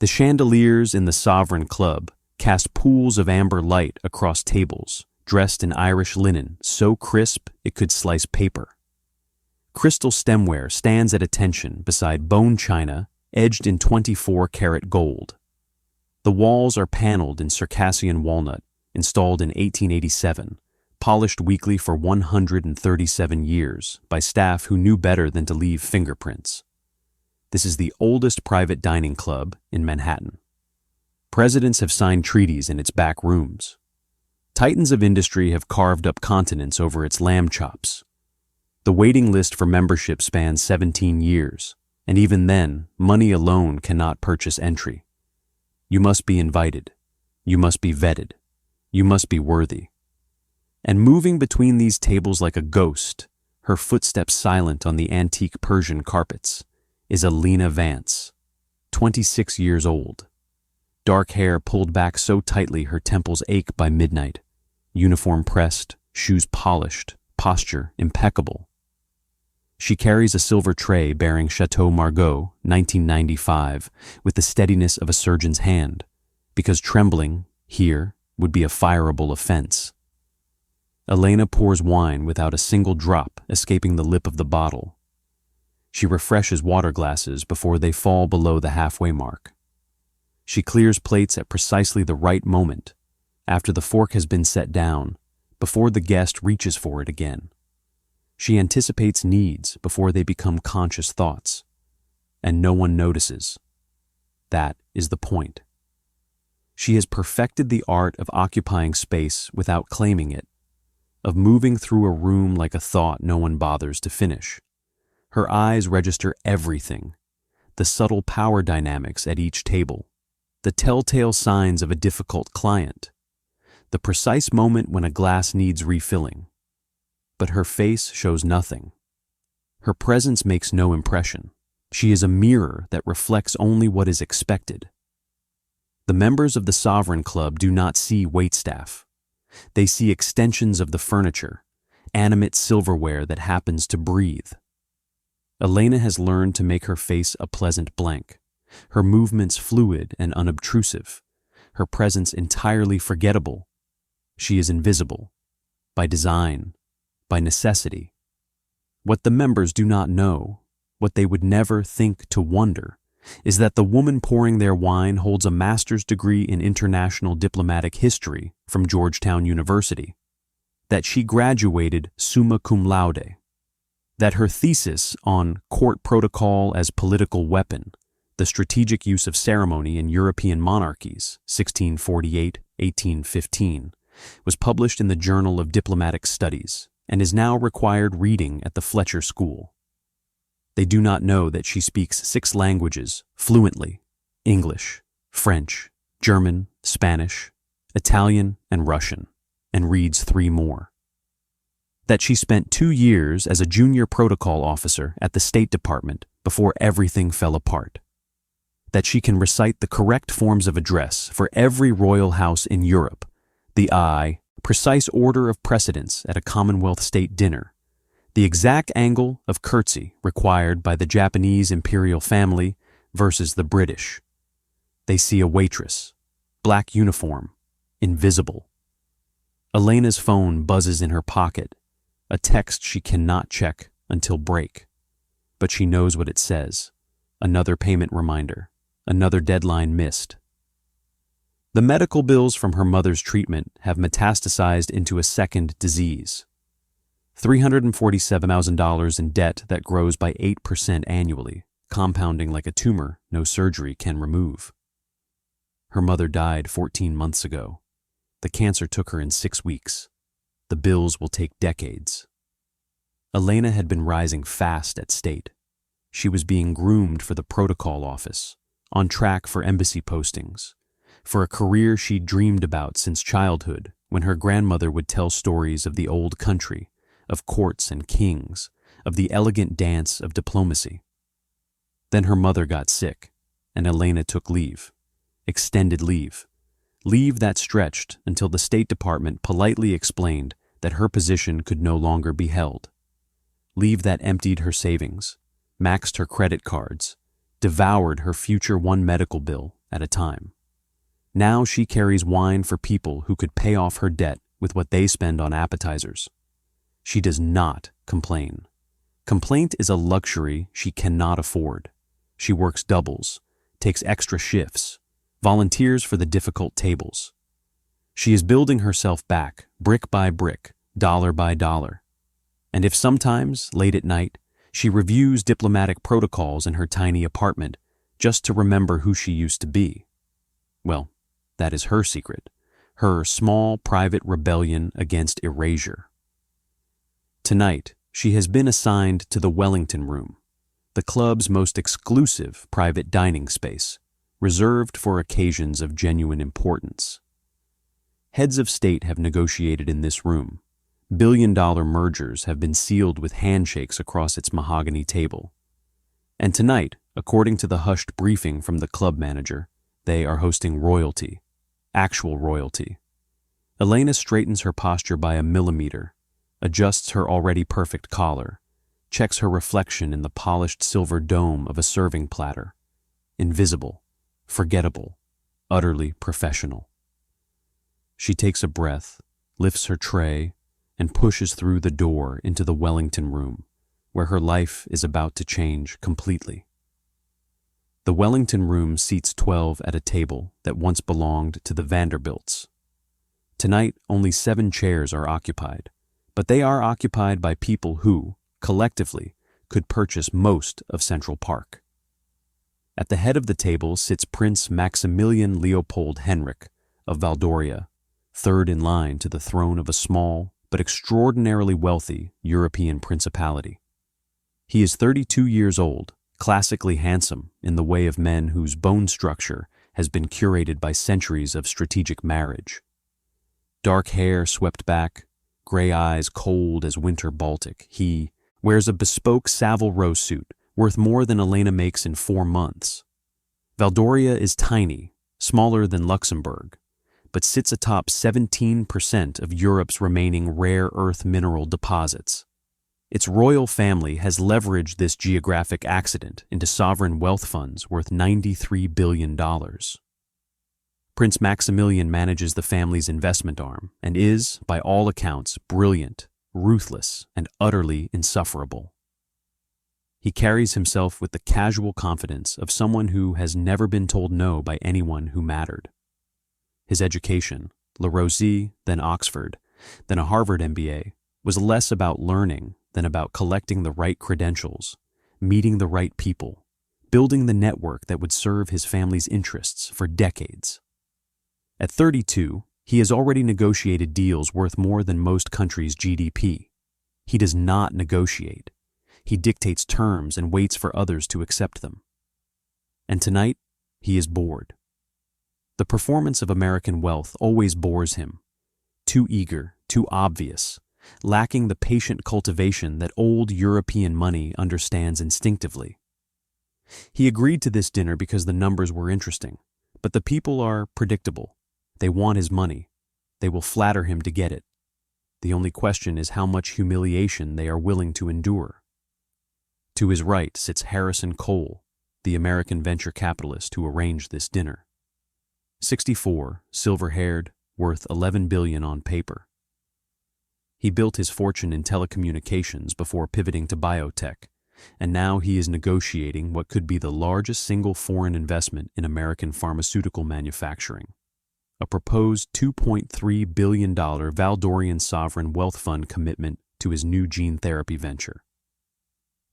The chandeliers in the Sovereign Club cast pools of amber light across tables, dressed in Irish linen so crisp it could slice paper. Crystal stemware stands at attention beside bone china edged in 24-karat gold. The walls are paneled in Circassian walnut, installed in 1887, polished weekly for 137 years by staff who knew better than to leave fingerprints. This is the oldest private dining club in Manhattan. Presidents have signed treaties in its back rooms. Titans of industry have carved up continents over its lamb chops. The waiting list for membership spans 17 years, and even then, money alone cannot purchase entry. You must be invited. You must be vetted. You must be worthy. And moving between these tables like a ghost, her footsteps silent on the antique Persian carpets, is Elena Vance, 26 years old. Dark hair pulled back so tightly her temples ache by midnight, uniform pressed, shoes polished, posture impeccable. She carries a silver tray bearing Chateau Margaux, 1995, with the steadiness of a surgeon's hand, because trembling, here, would be a fireable offense. Elena pours wine without a single drop escaping the lip of the bottle. She refreshes water glasses before they fall below the halfway mark. She clears plates at precisely the right moment, after the fork has been set down, before the guest reaches for it again. She anticipates needs before they become conscious thoughts, and no one notices. That is the point. She has perfected the art of occupying space without claiming it, of moving through a room like a thought no one bothers to finish. Her eyes register everything, the subtle power dynamics at each table, the telltale signs of a difficult client, the precise moment when a glass needs refilling. But her face shows nothing. Her presence makes no impression. She is a mirror that reflects only what is expected. The members of the Sovereign Club do not see waitstaff. They see extensions of the furniture, animate silverware that happens to breathe. Elena has learned to make her face a pleasant blank, her movements fluid and unobtrusive, her presence entirely forgettable. She is invisible, by design, by necessity. What the members do not know, what they would never think to wonder, is that the woman pouring their wine holds a master's degree in international diplomatic history from Georgetown University, that she graduated summa cum laude, that her thesis on court protocol as political weapon, the strategic use of ceremony in European monarchies, 1648-1815, was published in the Journal of Diplomatic Studies and is now required reading at the Fletcher School. They do not know that she speaks 6 languages fluently: English, French, German, Spanish, Italian, and Russian, and reads 3 more. That she spent 2 years as a junior protocol officer at the State Department before everything fell apart. That she can recite the correct forms of address for every royal house in Europe, the precise order of precedence at a Commonwealth state dinner, the exact angle of curtsy required by the Japanese imperial family versus the British. They see a waitress, black uniform, invisible. Elena's phone buzzes in her pocket, a text she cannot check until break. But she knows what it says. Another payment reminder, another deadline missed. The medical bills from her mother's treatment have metastasized into a second disease. $347,000 in debt that grows by 8% annually, compounding like a tumor no surgery can remove. Her mother died 14 months ago. The cancer took her in 6 weeks. The bills will take decades. Elena had been rising fast at state. She was being groomed for the protocol office, on track for embassy postings, for a career she'd dreamed about since childhood, when her grandmother would tell stories of the old country, of courts and kings, of the elegant dance of diplomacy. Then her mother got sick, and Elena took leave, extended leave that stretched until the State Department politely explained that her position could no longer be held. Leave that emptied her savings, maxed her credit cards, devoured her future one medical bill, at a time. Now she carries wine for people who could pay off her debt with what they spend on appetizers. She does not complain. Complaint is a luxury she cannot afford. She works doubles, takes extra shifts, volunteers for the difficult tables. She is building herself back, brick by brick, dollar by dollar. And if sometimes, late at night, she reviews diplomatic protocols in her tiny apartment just to remember who she used to be, well, that is her secret, her small private rebellion against erasure. Tonight, she has been assigned to the Wellington Room, the club's most exclusive private dining space, reserved for occasions of genuine importance. Heads of state have negotiated in this room. Billion-dollar mergers have been sealed with handshakes across its mahogany table. And tonight, according to the hushed briefing from the club manager, they are hosting royalty, actual royalty. Elena straightens her posture by a millimeter, adjusts her already perfect collar, checks her reflection in the polished silver dome of a serving platter. Invisible, forgettable, utterly professional. She takes a breath, lifts her tray, and pushes through the door into the Wellington Room, where her life is about to change completely. The Wellington Room seats 12 at a table that once belonged to the Vanderbilts. Tonight, only 7 chairs are occupied, but they are occupied by people who, collectively, could purchase most of Central Park. At the head of the table sits Prince Maximilian Leopold Henrik of Valdoria, third in line to the throne of a small but extraordinarily wealthy European principality. He is 32 years old, classically handsome in the way of men whose bone structure has been curated by centuries of strategic marriage. Dark hair swept back, gray eyes cold as winter Baltic, he wears a bespoke Savile Row suit worth more than Elena makes in 4 months. Valdoria is tiny, smaller than Luxembourg, but sits atop 17% of Europe's remaining rare earth mineral deposits. Its royal family has leveraged this geographic accident into sovereign wealth funds worth $93 billion. Prince Maximilian manages the family's investment arm and is, by all accounts, brilliant, ruthless, and utterly insufferable. He carries himself with the casual confidence of someone who has never been told no by anyone who mattered. His education, La Rosey, then Oxford, then a Harvard MBA, was less about learning than about collecting the right credentials, meeting the right people, building the network that would serve his family's interests for decades. At 32, he has already negotiated deals worth more than most countries' GDP. He does not negotiate. He dictates terms and waits for others to accept them. And tonight, he is bored. The performance of American wealth always bores him. Too eager, too obvious, lacking the patient cultivation that old European money understands instinctively. He agreed to this dinner because the numbers were interesting, but the people are predictable. They want his money. They will flatter him to get it. The only question is how much humiliation they are willing to endure. To his right sits Harrison Cole, the American venture capitalist who arranged this dinner. 64, silver-haired, worth $11 billion on paper. He built his fortune in telecommunications before pivoting to biotech, and now he is negotiating what could be the largest single foreign investment in American pharmaceutical manufacturing, a proposed $2.3 billion Valdorian sovereign wealth fund commitment to his new gene therapy venture.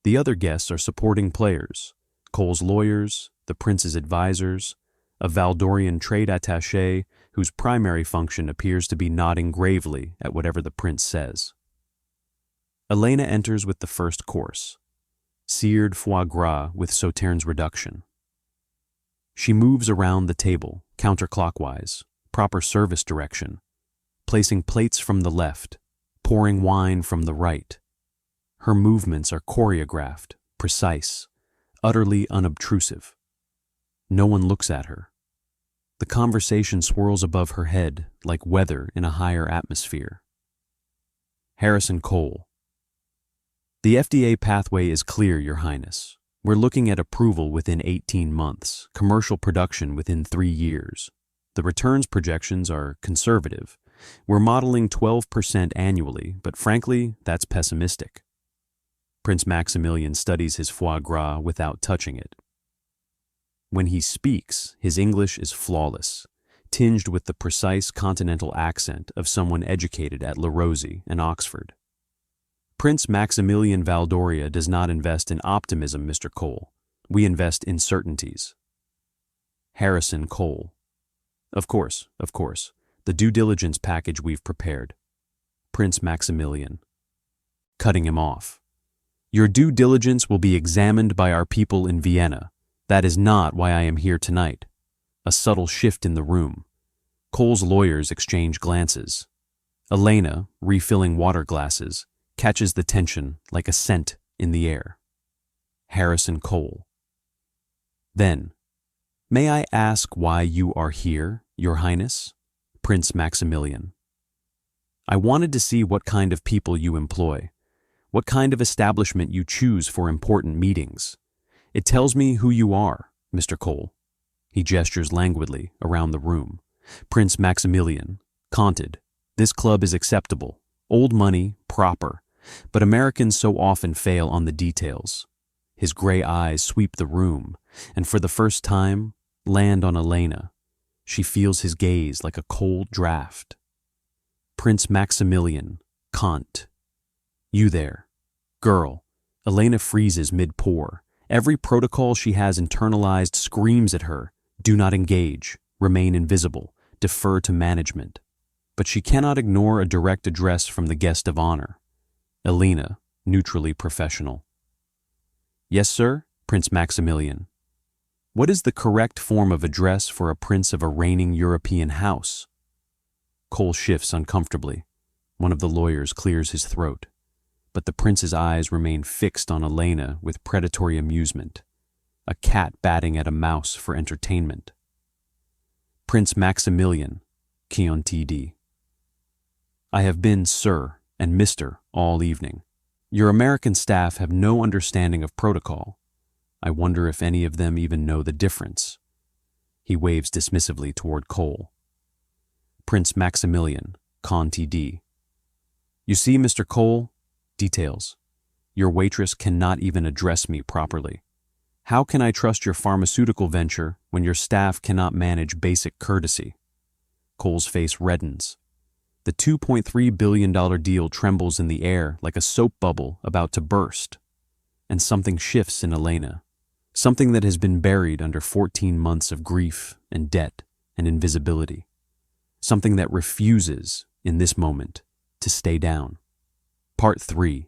The other guests are supporting players, Cole's lawyers, the prince's advisors, a Valdorian trade attaché whose primary function appears to be nodding gravely at whatever the prince says. Elena enters with the first course, seared foie gras with Sauternes reduction. She moves around the table, counterclockwise, proper service direction, placing plates from the left, pouring wine from the right. Her movements are choreographed, precise, utterly unobtrusive. No one looks at her. The conversation swirls above her head like weather in a higher atmosphere. Harrison Cole. The FDA pathway is clear, Your Highness. We're looking at approval within 18 months, commercial production within 3 years. The returns projections are conservative. We're modeling 12% annually, but frankly, that's pessimistic. Prince Maximilian studies his foie gras without touching it. When he speaks, his English is flawless, tinged with the precise continental accent of someone educated at La Rosey and Oxford. Prince Maximilian Valdoria does not invest in optimism, Mr. Cole. We invest in certainties. Harrison Cole. Of course. The due diligence package we've prepared. Prince Maximilian. Cutting him off. Your due diligence will be examined by our people in Vienna. That is not why I am here tonight. A subtle shift in the room. Cole's lawyers exchange glances. Elena, refilling water glasses, catches the tension like a scent in the air. Harrison Cole. Then, may I ask why you are here, Your Highness? Prince Maximilian. I wanted to see what kind of people you employ, what kind of establishment you choose for important meetings. It tells me who you are, Mr. Cole. He gestures languidly around the room. Prince Maximilian, conted. This club is acceptable, old money, proper, but Americans so often fail on the details. His gray eyes sweep the room, and for the first time, land on Elena. She feels his gaze like a cold draft. Prince Maximilian, Kant. You there. Girl. Elena freezes mid-pour. Every protocol she has internalized screams at her. Do not engage. Remain invisible. Defer to management. But she cannot ignore a direct address from the guest of honor. Elena, neutrally professional. Yes, sir, Prince Maximilian. What is the correct form of address for a prince of a reigning European house? Cole shifts uncomfortably. One of the lawyers clears his throat. But the prince's eyes remain fixed on Elena with predatory amusement. A cat batting at a mouse for entertainment. Prince Maximilian, Chianti. I have been Sir and Mr. all evening. Your American staff have no understanding of protocol. I wonder if any of them even know the difference. He waves dismissively toward Cole. Prince Maximilian, Conti D. You see, Mr. Cole? Details. Your waitress cannot even address me properly. How can I trust your pharmaceutical venture when your staff cannot manage basic courtesy? Cole's face reddens. The $2.3 billion deal trembles in the air like a soap bubble about to burst. And something shifts in Elena. Something that has been buried under 14 months of grief and debt and invisibility. Something that refuses, in this moment, to stay down. Part 3.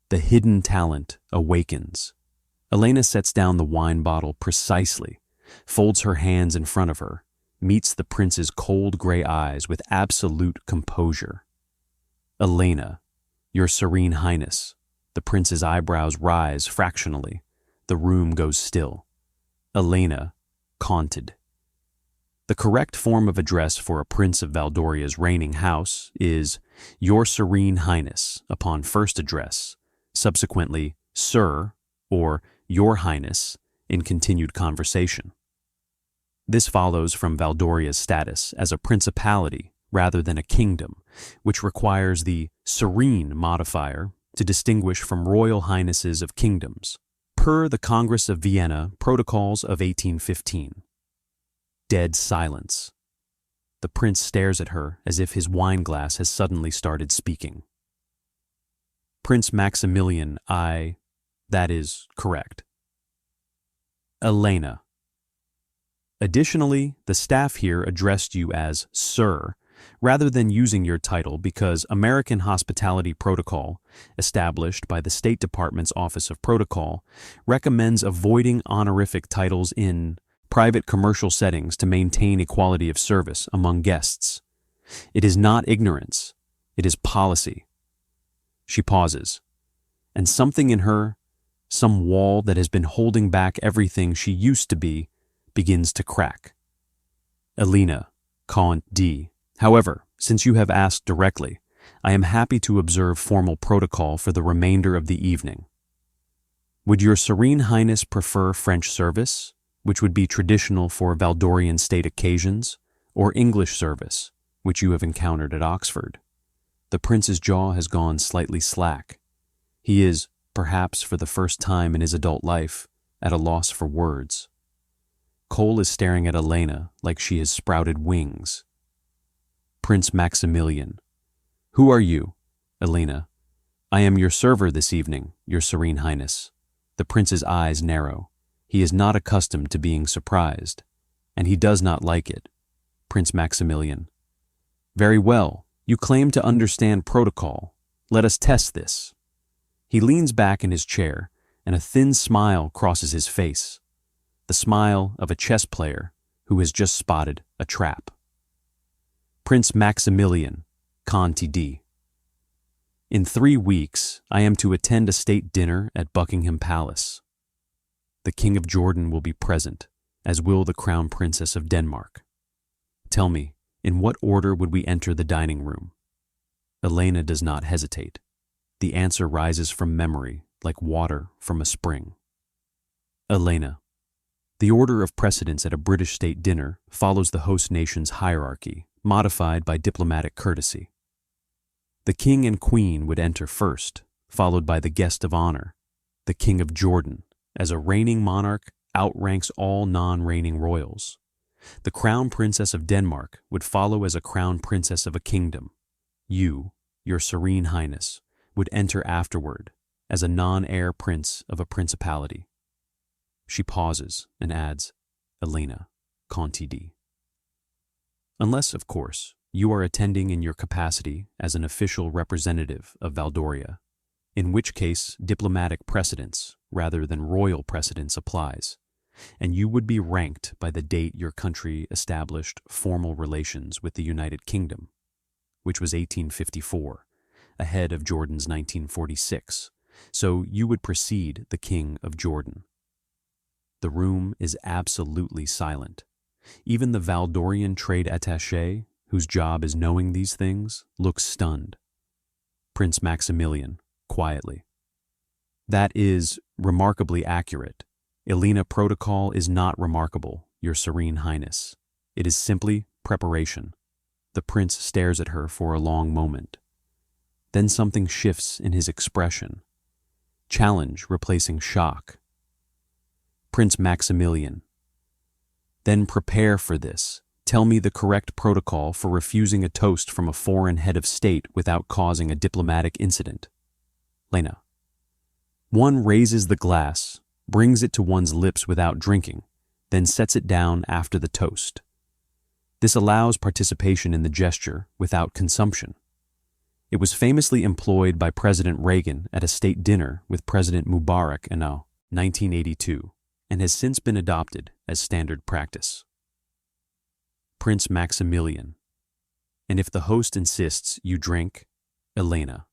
The hidden talent awakens. Elena sets down the wine bottle precisely, folds her hands in front of her, meets the prince's cold gray eyes with absolute composure. Elena, your Serene Highness. The prince's eyebrows rise fractionally. The room goes still. Elena, conted. The correct form of address for a prince of Valdoria's reigning house is Your Serene Highness upon first address, subsequently Sir or Your Highness in continued conversation. This follows from Valdoria's status as a principality rather than a kingdom, which requires the serene modifier to distinguish from royal highnesses of kingdoms, per the Congress of Vienna Protocols of 1815. Dead silence. The prince stares at her as if his wine glass has suddenly started speaking. Prince Maximilian, that is correct. Elena. Additionally, the staff here addressed you as Sir, rather than using your title because American hospitality protocol, established by the State Department's Office of Protocol, recommends avoiding honorific titles in private commercial settings to maintain equality of service among guests. It is not ignorance, it is policy. She pauses, and something in her, some wall that has been holding back everything she used to be, begins to crack. Elena, Count D. However, since you have asked directly, I am happy to observe formal protocol for the remainder of the evening. Would your Serene Highness prefer French service, which would be traditional for Valdorian state occasions, or English service, which you have encountered at Oxford? The prince's jaw has gone slightly slack. He is, perhaps for the first time in his adult life, at a loss for words. Cole is staring at Elena like she has sprouted wings. Prince Maximilian. Who are you? Elena. I am your server this evening, your Serene Highness. The prince's eyes narrow. He is not accustomed to being surprised, and he does not like it. Prince Maximilian. Very well, you claim to understand protocol. Let us test this. He leans back in his chair, and a thin smile crosses his face. The smile of a chess player who has just spotted a trap. Prince Maximilian, Conti D. In 3 weeks, I am to attend a state dinner at Buckingham Palace. The King of Jordan will be present, as will the Crown Princess of Denmark. Tell me, in what order would we enter the dining room? Elena does not hesitate. The answer rises from memory, like water from a spring. Elena. The order of precedence at a British state dinner follows the host nation's hierarchy, modified by diplomatic courtesy. The king and queen would enter first, followed by the guest of honor, the King of Jordan, as a reigning monarch outranks all non-reigning royals. The Crown Princess of Denmark would follow as a Crown Princess of a kingdom. You, your Serene Highness, would enter afterward as a non-heir prince of a principality. She pauses and adds, Elena, Conti D. Unless, of course, you are attending in your capacity as an official representative of Valdoria, in which case diplomatic precedence rather than royal precedence applies, and you would be ranked by the date your country established formal relations with the United Kingdom, which was 1854, ahead of Jordan's 1946, so you would precede the King of Jordan. The room is absolutely silent. Even the Valdorian trade attaché, whose job is knowing these things, looks stunned. Prince Maximilian, quietly. That is remarkably accurate. Elena protocol is not remarkable, your Serene Highness. It is simply preparation. The prince stares at her for a long moment. Then something shifts in his expression. Challenge replacing shock. Prince Maximilian. Then prepare for this. Tell me the correct protocol for refusing a toast from a foreign head of state without causing a diplomatic incident. Lena. One raises the glass, brings it to one's lips without drinking, then sets it down after the toast. This allows participation in the gesture without consumption. It was famously employed by President Reagan at a state dinner with President Mubarak in 1982, and has since been adopted as standard practice. Prince Maximilian. And if the host insists you drink, Elena.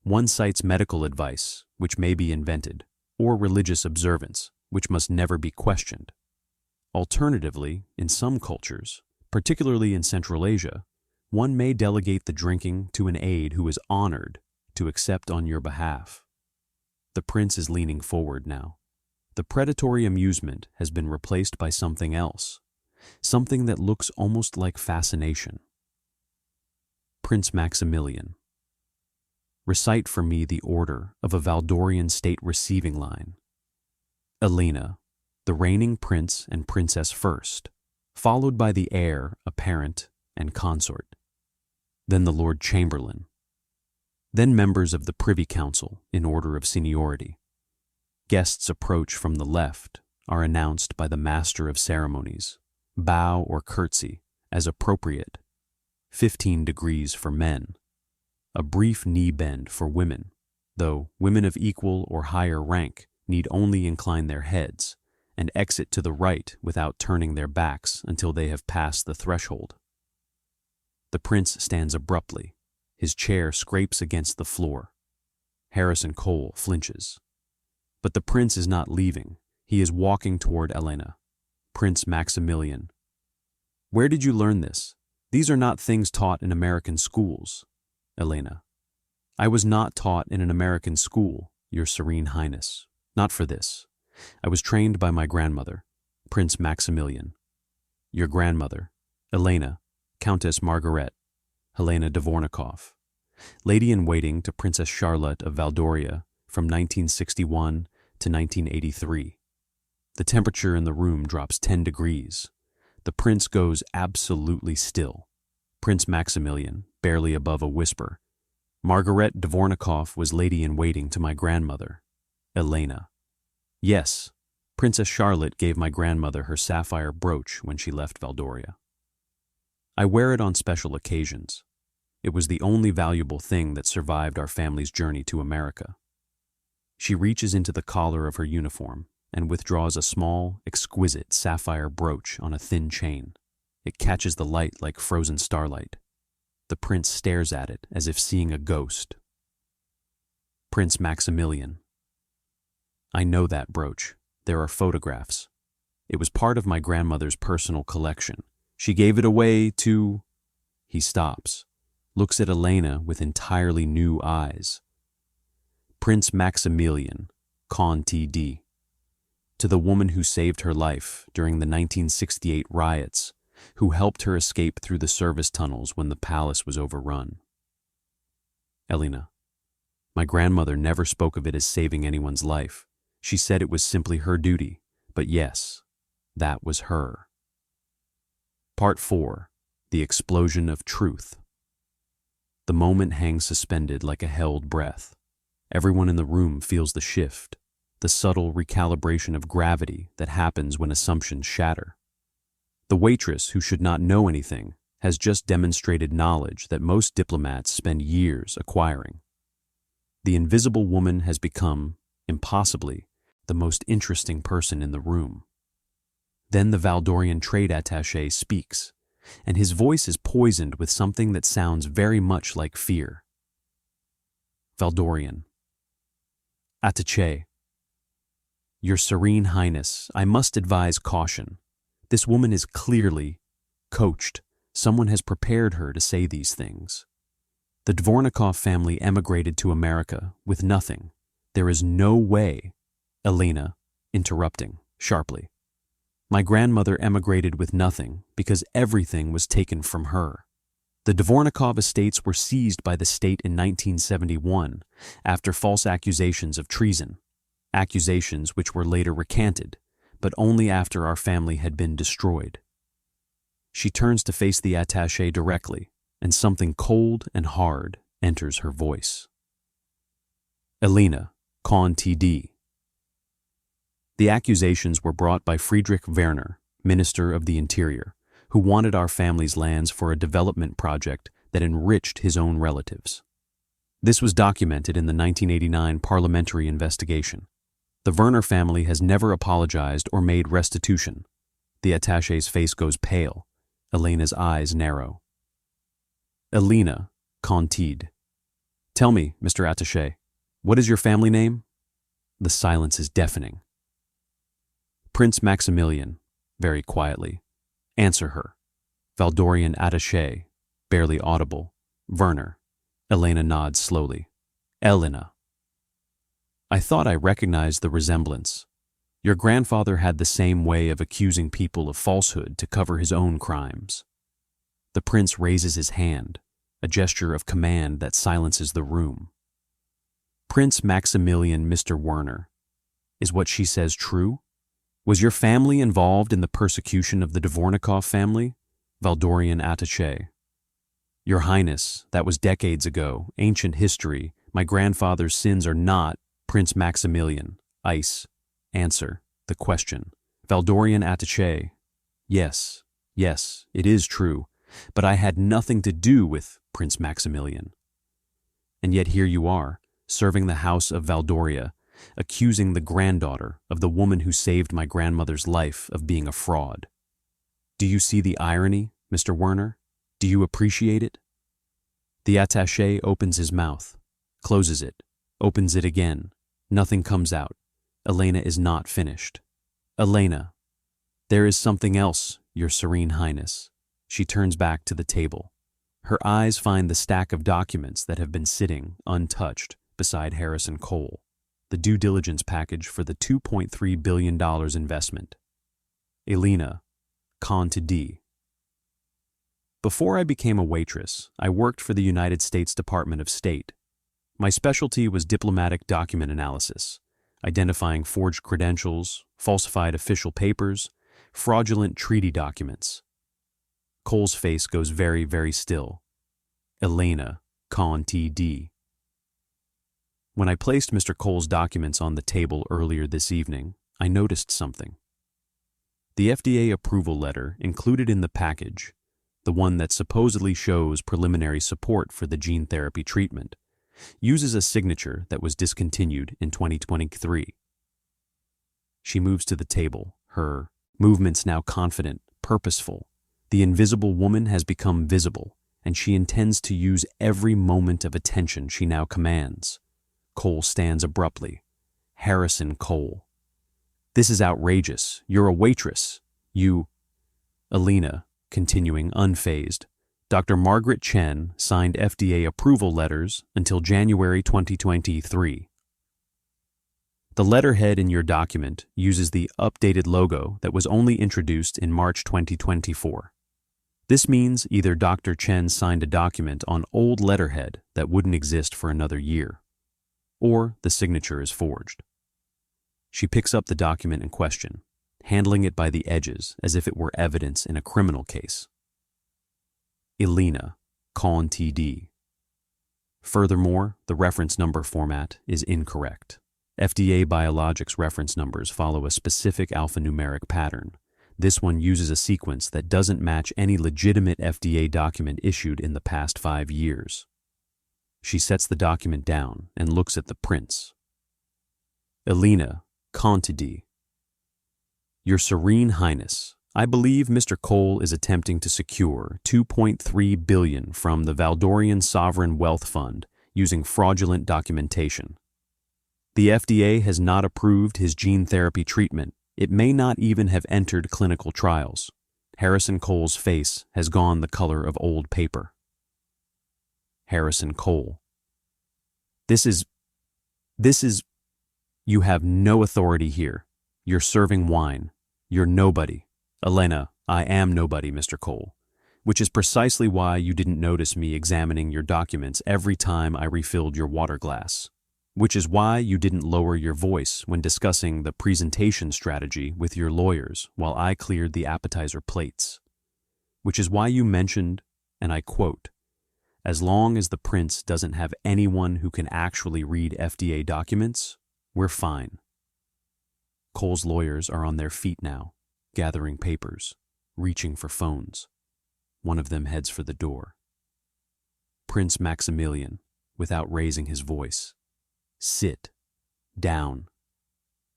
One cites medical advice, which may be invented, or religious observance, which must never be questioned. Alternatively, in some cultures, particularly in Central Asia, one may delegate the drinking to an aide who is honored to accept on your behalf. The prince is leaning forward now. The predatory amusement has been replaced by something else, something that looks almost like fascination. Prince Maximilian. Recite for me the order of a Valdorian state receiving line. Elena, the reigning prince and princess first, followed by the heir apparent and consort. Then the Lord Chamberlain. Then members of the Privy Council in order of seniority. Guests approach from the left are announced by the Master of Ceremonies, bow or curtsy as appropriate, 15 degrees for men, a brief knee bend for women, though women of equal or higher rank need only incline their heads and exit to the right without turning their backs until they have passed the threshold. The prince stands abruptly. His chair scrapes against the floor. Harrison Cole flinches. But the prince is not leaving. He is walking toward Elena. Prince Maximilian. Where did you learn this? These are not things taught in American schools. Elena. I was not taught in an American school. Your Serene Highness. Not for this. I was trained by my grandmother, Prince Maximilian. Your grandmother, Elena, Countess Margaret, Helena Dvornikov, lady-in-waiting to Princess Charlotte of Valdoria from 1961 to 1983. The temperature in the room drops 10 degrees. The prince goes absolutely still. Prince Maximilian, barely above a whisper. Margaret Dvornikov was lady-in-waiting to my grandmother, Elena. Yes, Princess Charlotte gave my grandmother her sapphire brooch when she left Valdoria. I wear it on special occasions. It was the only valuable thing that survived our family's journey to America. She reaches into the collar of her uniform and withdraws a small, exquisite sapphire brooch on a thin chain. It catches the light like frozen starlight. The prince stares at it as if seeing a ghost. Prince Maximilian. I know that brooch. There are photographs. It was part of my grandmother's personal collection. She gave it away to... He stops, looks at Elena with entirely new eyes. Prince Maximilian, Con TD. To the woman who saved her life during the 1968 riots, who helped her escape through the service tunnels when the palace was overrun. Elena. My grandmother never spoke of it as saving anyone's life. She said it was simply her duty, but yes, that was her. Part 4. The Explosion of Truth. The moment hangs suspended like a held breath. Everyone in the room feels the shift, the subtle recalibration of gravity that happens when assumptions shatter. The waitress, who should not know anything, has just demonstrated knowledge that most diplomats spend years acquiring. The invisible woman has become, impossibly, the most interesting person in the room. Then the Valdorian trade attaché speaks, and his voice is poisoned with something that sounds very much like fear. Valdorian. Attaché. Your Serene Highness, I must advise caution. This woman is clearly coached. Someone has prepared her to say these things. The Dvornikov family emigrated to America with nothing. There is no way. Elena, interrupting sharply. My grandmother emigrated with nothing because everything was taken from her. The Dvornikov estates were seized by the state in 1971 after false accusations of treason, accusations which were later recanted, but only after our family had been destroyed. She turns to face the attaché directly, and something cold and hard enters her voice. Elena, Con TD. The accusations were brought by Friedrich Werner, Minister of the Interior, who wanted our family's lands for a development project that enriched his own relatives. This was documented in the 1989 parliamentary investigation. The Werner family has never apologized or made restitution. The attaché's face goes pale. Elena's eyes narrow. Elena, Contide. Tell me, Mr. Attaché, what is your family name? The silence is deafening. Prince Maximilian, very quietly. Answer her. Valdorian attaché, barely audible. Werner. Elena nods slowly. Elena. I thought I recognized the resemblance. Your grandfather had the same way of accusing people of falsehood to cover his own crimes. The prince raises his hand, a gesture of command that silences the room. Prince Maximilian, Mr. Werner. Is what she says true? Was your family involved in the persecution of the Dvornikov family? Valdorian attaché. Your Highness, that was decades ago, ancient history. My grandfather's sins are not. Prince Maximilian, ice. Answer, the question. Valdorian attaché. Yes, it is true, but I had nothing to do with Prince Maximilian. And yet here you are, serving the House of Valdoria, accusing the granddaughter of the woman who saved my grandmother's life of being a fraud. Do you see the irony, Mr. Werner? Do you appreciate it? The attaché opens his mouth, closes it, opens it again. Nothing comes out. Elena is not finished. Elena, there is something else, Your Serene Highness. She turns back to the table. Her eyes find the stack of documents that have been sitting, untouched, beside Harrison Cole. the due diligence package for the $2.3 billion investment. Elena, con to D. Before I became a waitress, I worked for the United States Department of State. My specialty was diplomatic document analysis, identifying forged credentials, falsified official papers, fraudulent treaty documents. Cole's face goes very, very still. Elena, con TD. When I placed Mr. Cole's documents on the table earlier this evening, I noticed something. The FDA approval letter included in the package, the one that supposedly shows preliminary support for the gene therapy treatment, uses a signature that was discontinued in 2023. She moves to the table, her movements now confident, purposeful. The invisible woman has become visible, and she intends to use every moment of attention she now commands. Cole stands abruptly. Harrison Cole. This is outrageous. You're a waitress. You... Elena, continuing unfazed. Dr. Margaret Chen signed FDA approval letters until January 2023. The letterhead in your document uses the updated logo that was only introduced in March 2024. This means either Dr. Chen signed a document on old letterhead that wouldn't exist for another year, or the signature is forged. She picks up the document in question, handling it by the edges as if it were evidence in a criminal case. Elena, con TD. Furthermore, the reference number format is incorrect. FDA biologics reference numbers follow a specific alphanumeric pattern. This one uses a sequence that doesn't match any legitimate FDA document issued in the past 5 years. She sets the document down and looks at the prints. Elena, con TD. Your Serene Highness, I believe Mr. Cole is attempting to secure $2.3 billion from the Valdorian Sovereign Wealth Fund using fraudulent documentation. The FDA has not approved his gene therapy treatment. It may not even have entered clinical trials. Harrison Cole's face has gone the color of old paper. Harrison Cole. This is... You have no authority here. You're serving wine. You're nobody. Elena, I am nobody, Mr. Cole, which is precisely why you didn't notice me examining your documents every time I refilled your water glass, which is why you didn't lower your voice when discussing the presentation strategy with your lawyers while I cleared the appetizer plates, which is why you mentioned, and I quote, "As long as the prince doesn't have anyone who can actually read FDA documents, we're fine." Cole's lawyers are on their feet now, gathering papers, reaching for phones. One of them heads for the door. Prince Maximilian, without raising his voice. Sit. Down.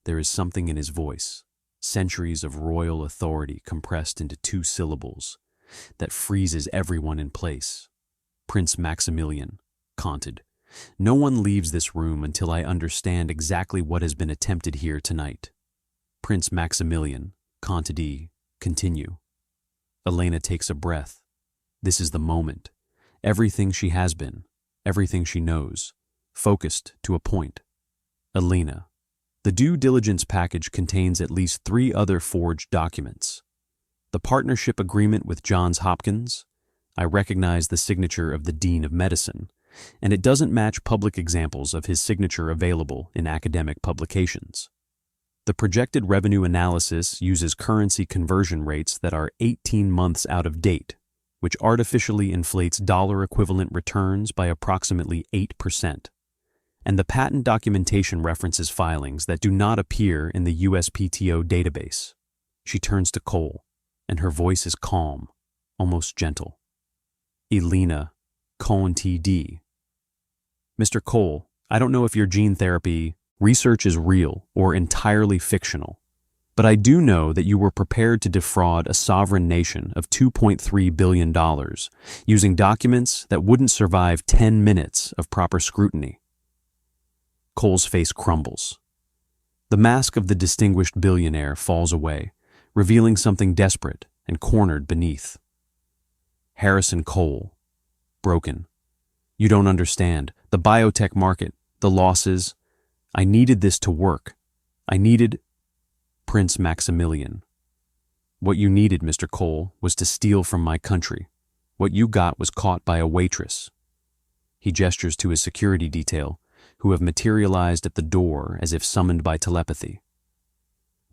There is something in his voice, centuries of royal authority compressed into 2 syllables, that freezes everyone in place. Prince Maximilian, conted, "No one leaves this room until I understand exactly what has been attempted here tonight." Prince Maximilian, Contadi, continue. Elena takes a breath. This is the moment. Everything she has been, everything she knows, focused to a point. Elena, the due diligence package contains at least 3 other forged documents. The partnership agreement with Johns Hopkins, I recognize the signature of the Dean of Medicine, and it doesn't match public examples of his signature available in academic publications. The projected revenue analysis uses currency conversion rates that are 18 months out of date, which artificially inflates dollar-equivalent returns by approximately 8%. And the patent documentation references filings that do not appear in the USPTO database. She turns to Cole, and her voice is calm, almost gentle. Elena, con TD. Mr. Cole, I don't know if your gene therapy research is real or entirely fictional, but I do know that you were prepared to defraud a sovereign nation of $2.3 billion using documents that wouldn't survive 10 minutes of proper scrutiny. Cole's face crumbles. The mask of the distinguished billionaire falls away, revealing something desperate and cornered beneath. Harrison Cole. Broken. You don't understand. The biotech market, the losses. I needed this to work. I needed Prince Maximilian. What you needed, Mr. Cole, was to steal from my country. What you got was caught by a waitress. He gestures to his security detail, who have materialized at the door as if summoned by telepathy.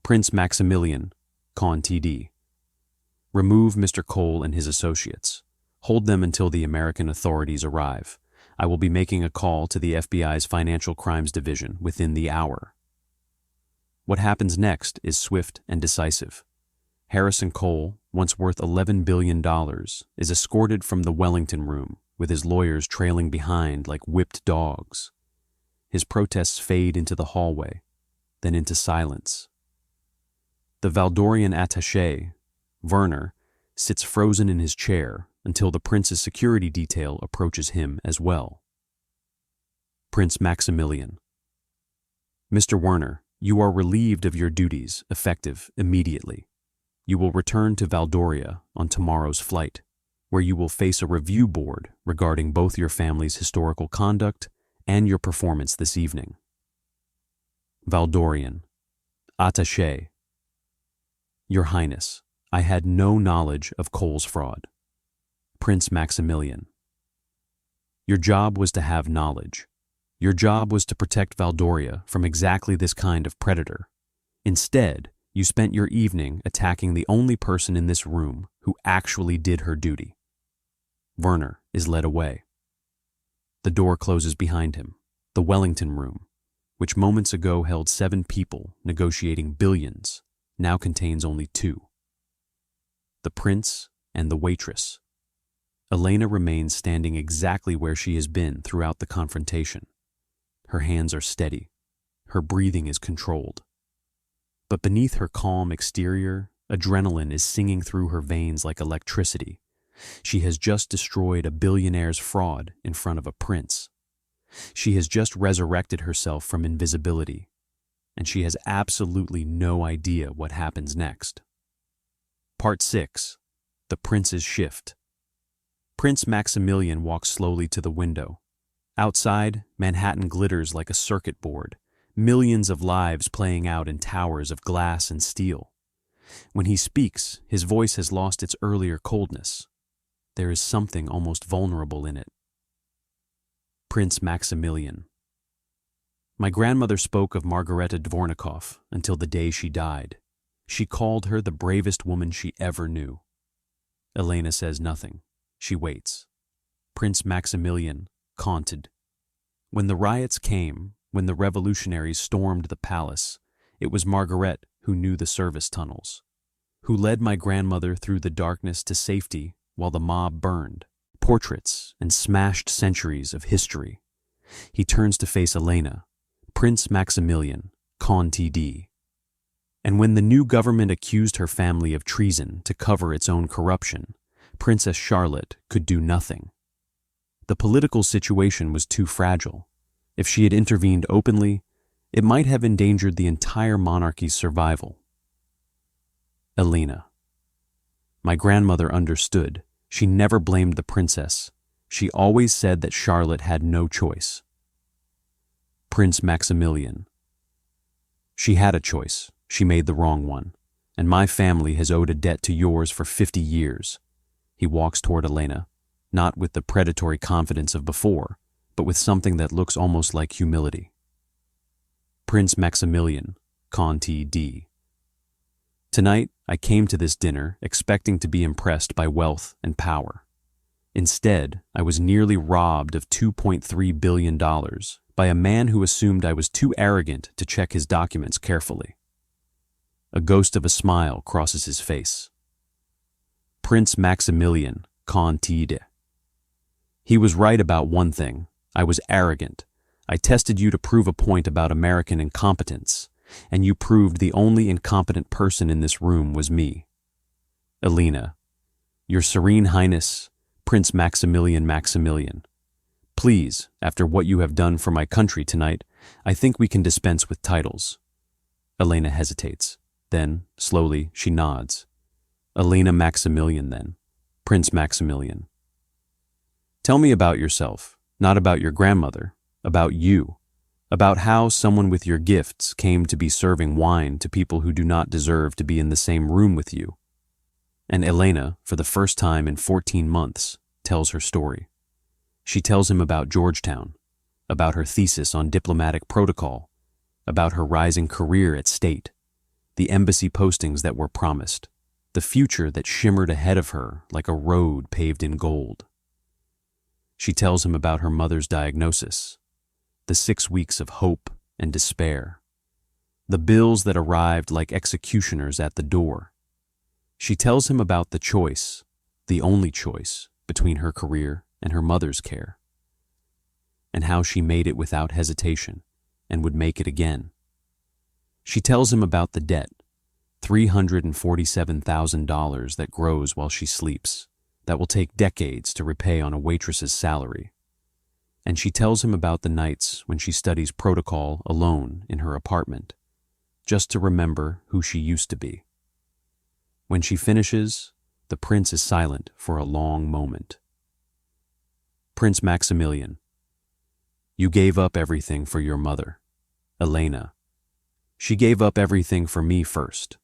Prince Maximilian, Con TD. Remove Mr. Cole and his associates. Hold them until the American authorities arrive. I will be making a call to the FBI's Financial Crimes Division within the hour. What happens next is swift and decisive. Harrison Cole, once worth $11 billion, is escorted from the Wellington room, with his lawyers trailing behind like whipped dogs. His protests fade into the hallway, then into silence. The Valdorian attaché, Werner, sits frozen in his chair until the prince's security detail approaches him as well. Prince Maximilian. Mr. Werner, you are relieved of your duties, effective immediately. You will return to Valdoria on tomorrow's flight, where you will face a review board regarding both your family's historical conduct and your performance this evening. Valdorian. Attaché. Your Highness, I had no knowledge of Cole's fraud. Prince Maximilian. Your job was to have knowledge. Your job was to protect Valdoria from exactly this kind of predator. Instead, you spent your evening attacking the only person in this room who actually did her duty. Werner is led away. The door closes behind him. The Wellington room, which moments ago held 7 people negotiating billions, now contains only 2. The prince and the waitress. Elena remains standing exactly where she has been throughout the confrontation. Her hands are steady. Her breathing is controlled. But beneath her calm exterior, adrenaline is singing through her veins like electricity. She has just destroyed a billionaire's fraud in front of a prince. She has just resurrected herself from invisibility, and she has absolutely no idea what happens next. Part 6. The Prince's Shift. Prince Maximilian walks slowly to the window. Outside, Manhattan glitters like a circuit board, millions of lives playing out in towers of glass and steel. When he speaks, his voice has lost its earlier coldness. There is something almost vulnerable in it. Prince Maximilian. My grandmother spoke of Margareta Dvornikoff until the day she died. She called her the bravest woman she ever knew. Elena says nothing. She waits. Prince Maximilian, haunted. When the riots came, when the revolutionaries stormed the palace, it was Margaret who knew the service tunnels, who led my grandmother through the darkness to safety while the mob burned portraits and smashed centuries of history. He turns to face Elena, Prince Maximilian, Con TD. And when the new government accused her family of treason to cover its own corruption, Princess Charlotte could do nothing. The political situation was too fragile. If she had intervened openly, it might have endangered the entire monarchy's survival. Elena. My grandmother understood. She never blamed the princess. She always said that Charlotte had no choice. Prince Maximilian. She had a choice. She made the wrong one. And my family has owed a debt to yours for 50 years. He walks toward Elena, not with the predatory confidence of before, but with something that looks almost like humility. Prince Maximilian, Con TD. Tonight, I came to this dinner expecting to be impressed by wealth and power. Instead, I was nearly robbed of $2.3 billion by a man who assumed I was too arrogant to check his documents carefully. A ghost of a smile crosses his face. Prince Maximilian, Con TD. He was right about one thing. I was arrogant. I tested you to prove a point about American incompetence, and you proved the only incompetent person in this room was me. Elena, Your Serene Highness, Prince Maximilian, please, after what you have done for my country tonight, I think we can dispense with titles. Elena hesitates. Then, slowly, she nods. Elena Maximilian, then. Prince Maximilian. Tell me about yourself, not about your grandmother, about you. about how someone with your gifts came to be serving wine to people who do not deserve to be in the same room with you. And Elena, for the first time in 14 months, tells her story. She tells him about Georgetown, about her thesis on diplomatic protocol, about her rising career at State, the embassy postings that were promised, the future that shimmered ahead of her like a road paved in gold. She tells him about her mother's diagnosis, the 6 weeks of hope and despair, the bills that arrived like executioners at the door. She tells him about the choice, the only choice, between her career and her mother's care, and how she made it without hesitation and would make it again. She tells him about the debt, $347,000 that grows while she sleeps, that will take decades to repay on a waitress's salary. And she tells him about the nights when she studies protocol alone in her apartment, just to remember who she used to be. When she finishes, the prince is silent for a long moment. Prince Maximilian, you gave up everything for your mother, Elena. She gave up everything for me first,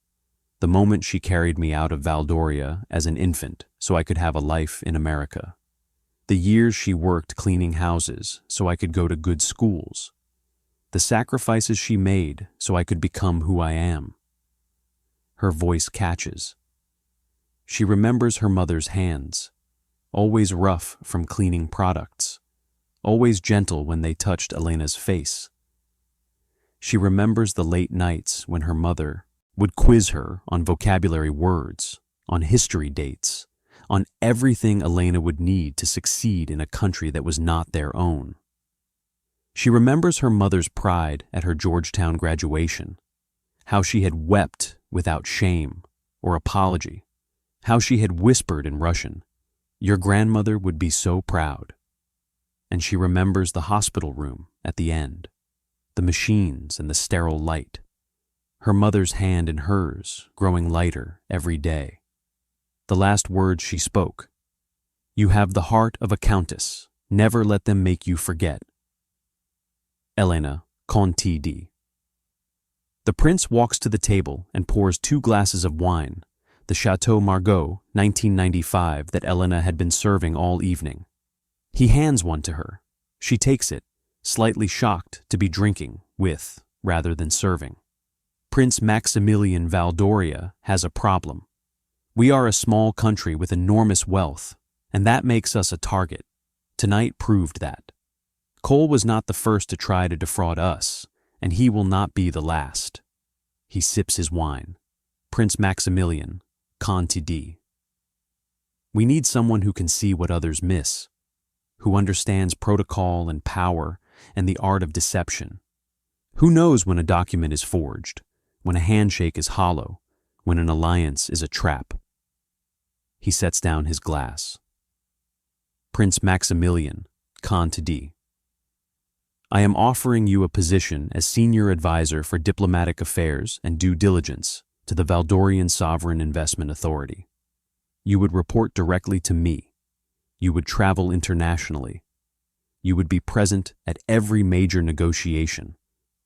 the moment she carried me out of Valdoria as an infant so I could have a life in America. The years she worked cleaning houses so I could go to good schools. The sacrifices she made so I could become who I am. Her voice catches. She remembers her mother's hands, always rough from cleaning products, always gentle when they touched Elena's face. She remembers the late nights when her mother would quiz her on vocabulary words, on history dates, on everything Elena would need to succeed in a country that was not their own. She remembers her mother's pride at her Georgetown graduation, how she had wept without shame or apology, how she had whispered in Russian, "Your grandmother would be so proud." And she remembers the hospital room at the end, the machines and the sterile light, her mother's hand in hers growing lighter every day. The last words she spoke, "You have the heart of a countess. Never let them make you forget." Elena, Conti di. The prince walks to the table and pours 2 glasses of wine, the Chateau Margaux, 1995, that Elena had been serving all evening. He hands one to her. She takes it, slightly shocked to be drinking with rather than serving. Prince Maximilian Valdoria has a problem. We are a small country with enormous wealth, and that makes us a target. Tonight proved that. Cole was not the first to try to defraud us, and he will not be the last. He sips his wine. Prince Maximilian, Conti di. We need someone who can see what others miss, who understands protocol and power and the art of deception. Who knows when a document is forged, when a handshake is hollow, when an alliance is a trap? He sets down his glass. Prince Maximilian, Conti di. I am offering you a position as senior advisor for diplomatic affairs and due diligence to the Valdorian Sovereign Investment Authority. You would report directly to me. You would travel internationally. You would be present at every major negotiation,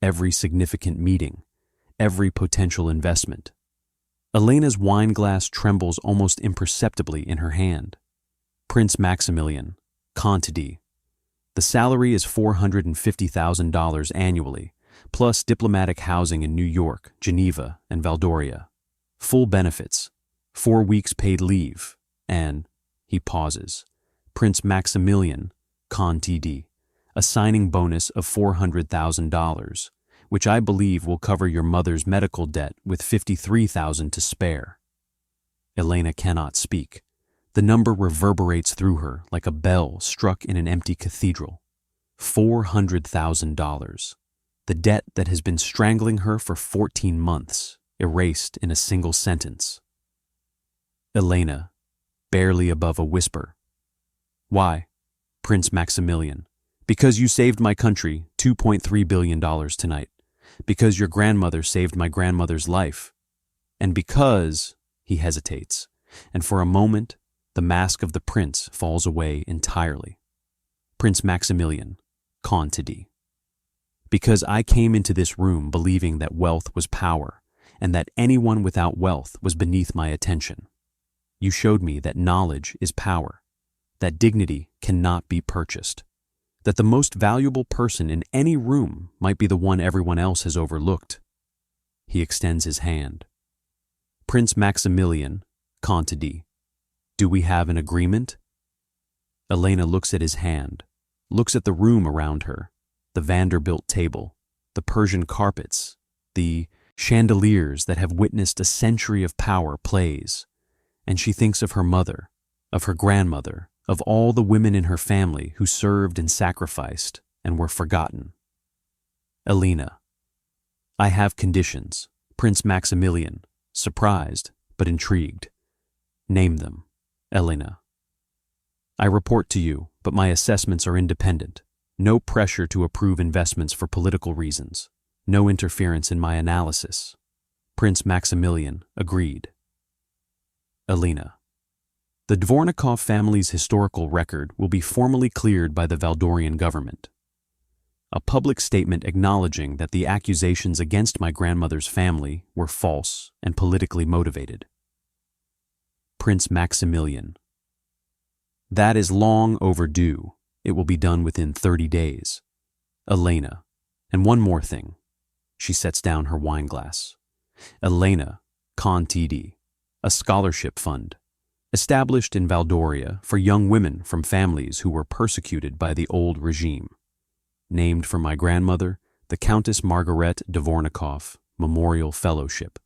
every significant meeting, every potential investment. Elena's wine glass trembles almost imperceptibly in her hand. Prince Maximilian, Conti di. The salary is $450,000 annually, plus diplomatic housing in New York, Geneva, and Valdoria. Full benefits, 4 weeks paid leave, and, he pauses, Prince Maximilian, Conti di, a signing bonus of $400,000, which I believe will cover your mother's medical debt with $53,000 to spare. Elena cannot speak. The number reverberates through her like a bell struck in an empty cathedral. $400,000. The debt that has been strangling her for 14 months, erased in a single sentence. Elena, barely above a whisper. Why, Prince Maximilian? Because you saved my country $2.3 billion tonight. Because your grandmother saved my grandmother's life. And because, he hesitates, and for a moment, the mask of the prince falls away entirely. Prince Maximilian, Conti di. Because I came into this room believing that wealth was power, and that anyone without wealth was beneath my attention. You showed me that knowledge is power, that dignity cannot be purchased, that the most valuable person in any room might be the one everyone else has overlooked. He extends his hand. Prince Maximilian, Comte D. Do we have an agreement? Elena looks at his hand, looks at the room around her, the Vanderbilt table, the Persian carpets, the chandeliers that have witnessed a century of power plays, and she thinks of her mother, of her grandmother, of all the women in her family who served and sacrificed and were forgotten. Elena. I have conditions. Prince Maximilian, surprised but intrigued. Name them. Elena. I report to you, but my assessments are independent. No pressure to approve investments for political reasons. No interference in my analysis. Prince Maximilian agreed. Elena. The Dvornikov family's historical record will be formally cleared by the Valdorian government. A public statement acknowledging that the accusations against my grandmother's family were false and politically motivated. Prince Maximilian. That is long overdue. It will be done within 30 days. Elena. And one more thing. She sets down her wineglass. Elena, Contidi, a scholarship fund, established in Valdoria for young women from families who were persecuted by the old regime. Named for my grandmother, the Countess Margaret Dvornikov Memorial Fellowship.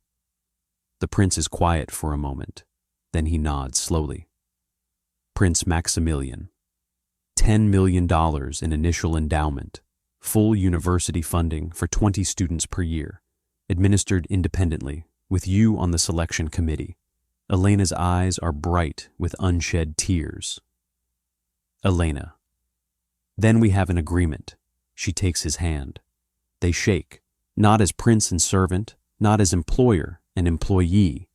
The prince is quiet for a moment, then he nods slowly. Prince Maximilian. $10 million in initial endowment, full university funding for 20 students per year, administered independently, with you on the selection committee. Elena's eyes are bright with unshed tears. Elena. Then we have an agreement. She takes his hand. They shake, not as prince and servant, not as employer and employee,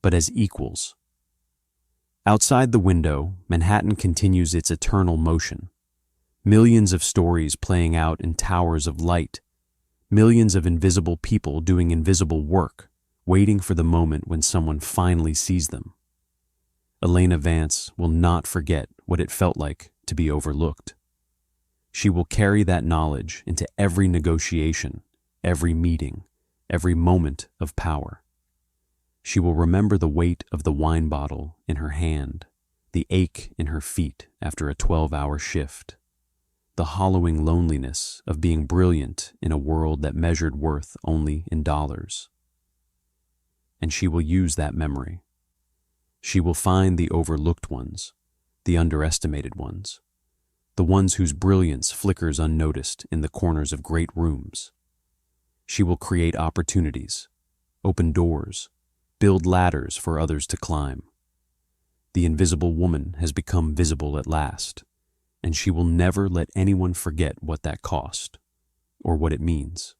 but as equals. Outside the window, Manhattan continues its eternal motion. Millions of stories playing out in towers of light. Millions of invisible people doing invisible work, waiting for the moment when someone finally sees them. Elena Vance will not forget what it felt like to be overlooked. She will carry that knowledge into every negotiation, every meeting, every moment of power. She will remember the weight of the wine bottle in her hand, the ache in her feet after a 12-hour shift, the hollowing loneliness of being brilliant in a world that measured worth only in dollars. And she will use that memory. She will find the overlooked ones, the underestimated ones, the ones whose brilliance flickers unnoticed in the corners of great rooms. She will create opportunities, open doors, build ladders for others to climb. The invisible woman has become visible at last, and she will never let anyone forget what that cost or what it means.